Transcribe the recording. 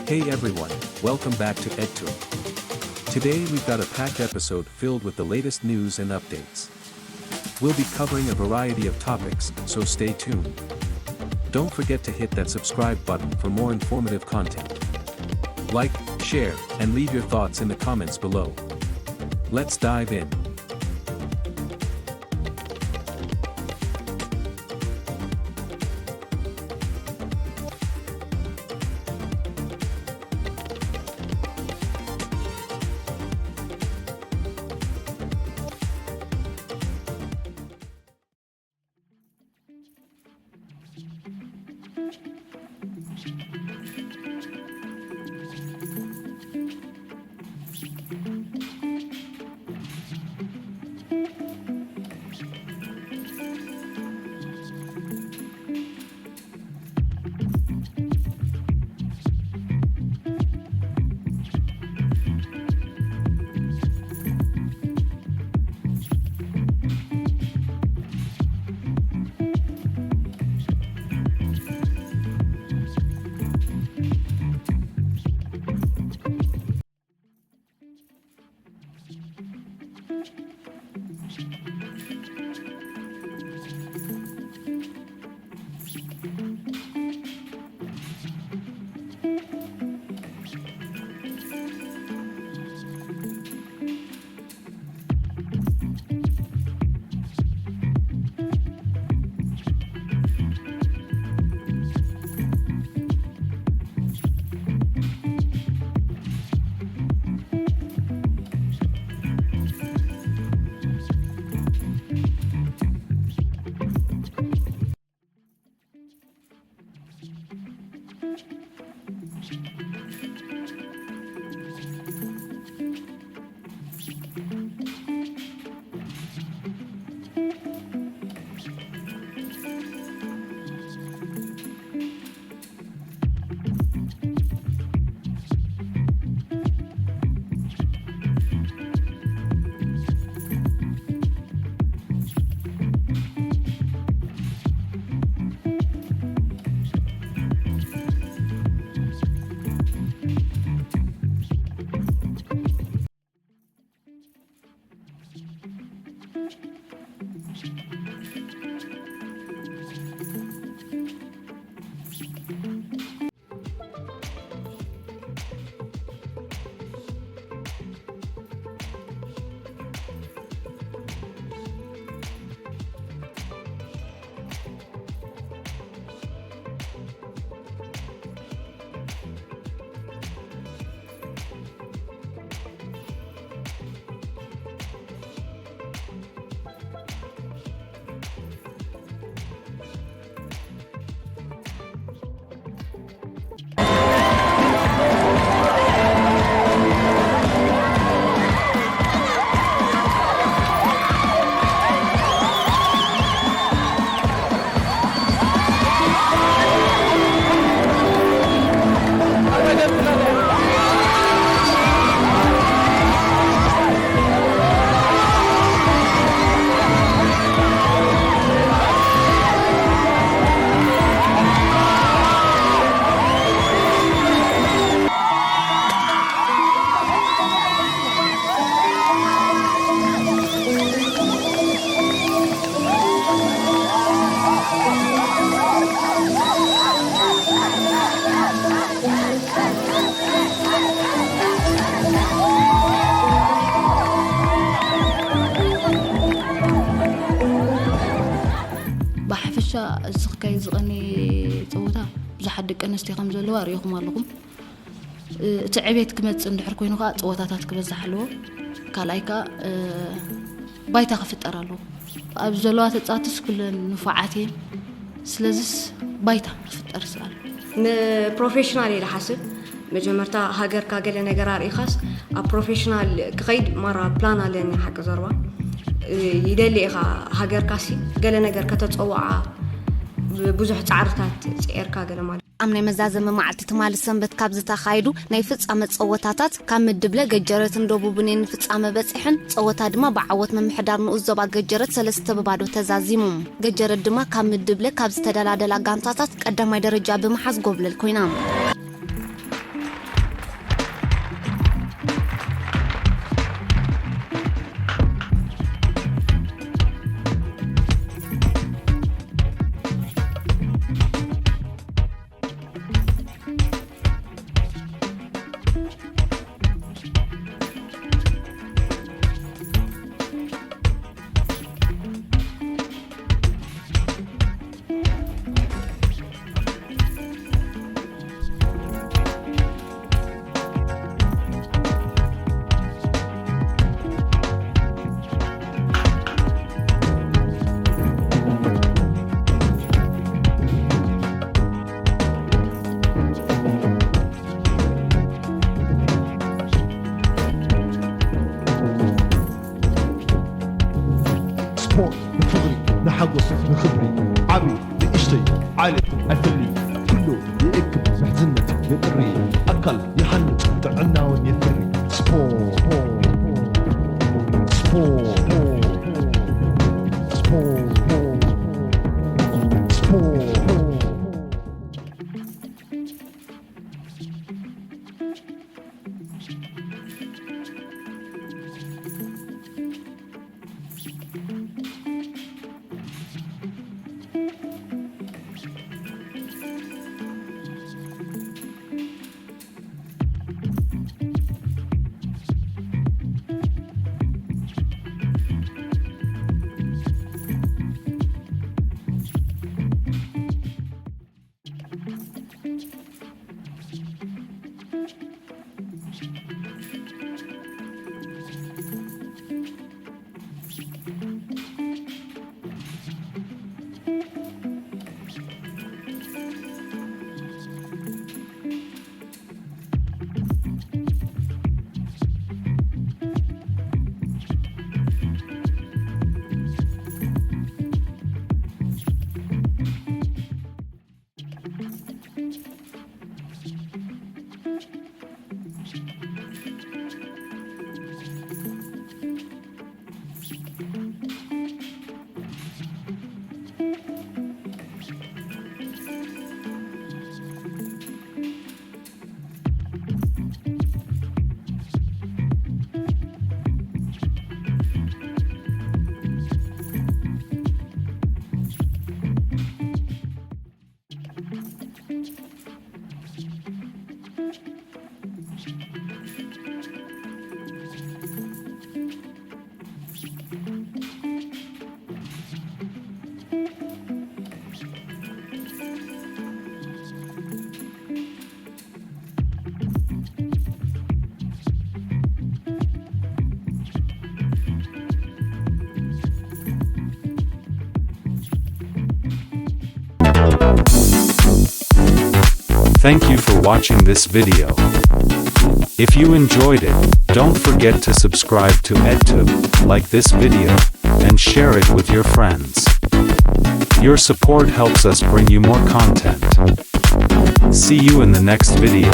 Hey everyone, welcome back to EdTube. Today we've got a packed episode filled with the latest news and updates. We'll be covering a variety of topics, so stay tuned. Don't forget to hit that subscribe button for more informative content. Like, share, and leave your thoughts in the comments below. Let's dive in. ዝخكاي زغني صوتا بزحد دق انستي خم زلوا اريكم عليكم تعبيت كمص اندحر كوينو كا صوتاتات كبزحلو كالايكا بايتا خفطرالو اب زلوا تصاتس كل نفعاتي سلازس بايتا خفطر سال بروفيشنال الى حسب مجمرتا هاجر كاغل نغرار ايخاس ا بروفيشنال قيد مره بلان علينا حق زروا يدلي هاجر كاسي قال نغر كتصوعا بزح تعرتات صيركا قال مال امني مزازم معلت تمال سنبت كابزتا خايدو ناي فصامه صوتاتات كام دبله گجرت اندوبو بنين فصامه بصحن صوتا دما بعوت ممحدار نوزبا گجرت سلسته ببادو تزازيمم گجرت دما كام دبله كابز تدلادلا غانتاتات قدماي درجه بمحز قبلل كوينام أفري كله يأكل محزنة يطري أقل يحنط تعناون يفري سبور سبور Thank you for watching this video. If you enjoyed it, don't forget to subscribe to EdTube, like this video, and share it with your friends. Your support helps us bring you more content. See you in the next video.